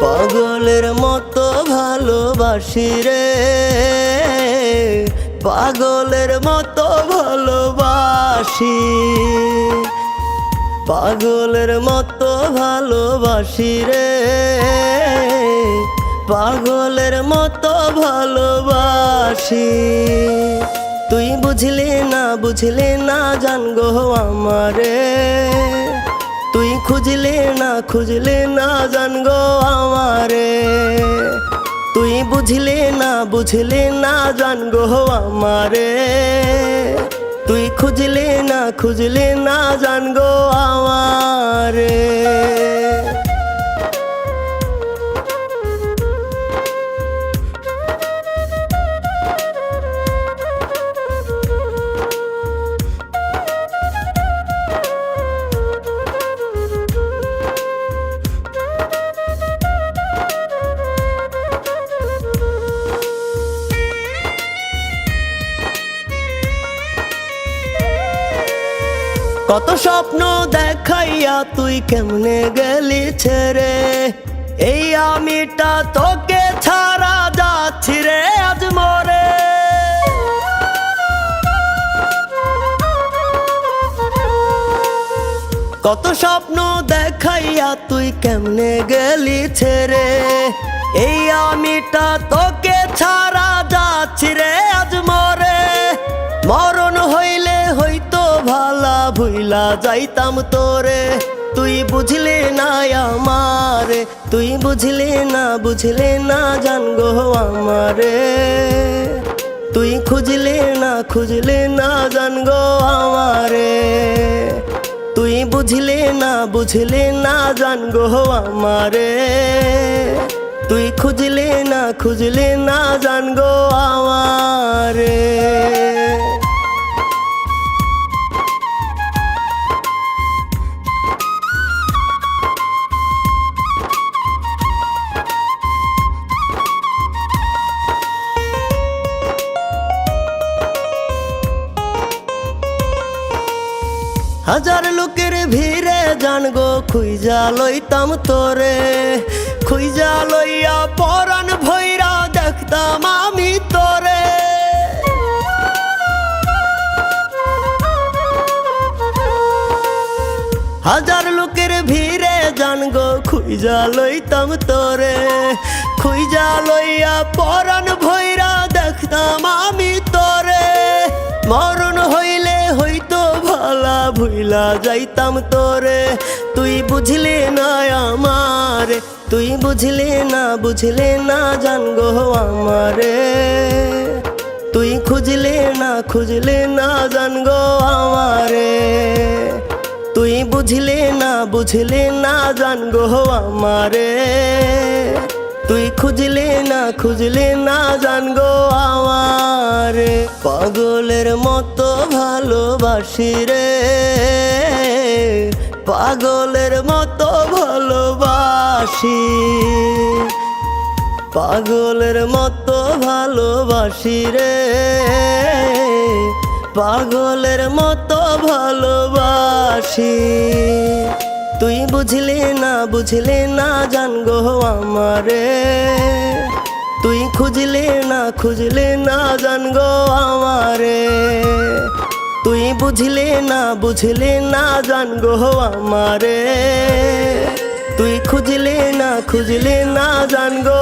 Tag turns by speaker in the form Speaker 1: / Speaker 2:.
Speaker 1: পাগলের মতো ভালোবাসি রে, পাগলের মতো ভালোবাসি, পাগলের মতো ভালোবাসি রে, পাগলের মতো ভালোবাসি। তুই বুঝলি না জান গো আমারে, তুই খুঁজলে না জান গো আমারে, তুই বুঝলে না জান গো আমারে, তুই খুঁজলে না জান গো আমারে। কত স্বপ্ন দেখাইয়া তুই কেমনে গেলি ছেড়ে, এই আমিটা তোকে ছাড়া যাচ্ছি রে আজ মরে। কত স্বপ্ন দেখাইয়া তুই কেমনে গেলি ছেড়ে, এই আমিটা তোকে ছাড়া যাচ্ছি রে আজ মরে। মরণ হইলে হইতো ভালা ভুইলা যাইতাম তোরে, তুই বুঝলে না আমারে, তুই বুঝলে না জান গো আমারে, তুই খুঁজলে না জান গো আমারে, তুই বুঝলে না জান গো আমারে, তুই খুঁজলে না জান গো আমারে। হাজার লোকের ভিড়ে জান গো খুঁজা লইতাম তোরে, খুঁজা লইয়া পরাণ ভৈরা দেখতাম আমি তোরে। হাজার লোকের ভিড়ে জান গো খুঁজা লইতাম তোরে, খুঁজা লইয়া পরাণ ভৈরা দেখতাম আমি তোরে। মরণ হইলে হইতো ভালা ভুইলা যাইতাম তোরে, তুই বুঝলি না আমারে, তুই বুঝলি না জান গো আমারে, তুই খুঁজলে না জান গো আমারে, তুই বুঝলে না জান গো আমারে, তুই খুঁজলে না জান গো আমারে। পাগলের মতো ভালোবাসি রে, পাগলের মতো ভালোবাসি, পাগলের মতো ভালোবাসি রে, পাগলের মতো ভালোবাসি। তুই বুঝলে না জান গো আমারে, তুই খুঁজলে না জান গো আমারে, তুই বুঝলে না জান গো আমারে, তুই খুঁজলে না জান গো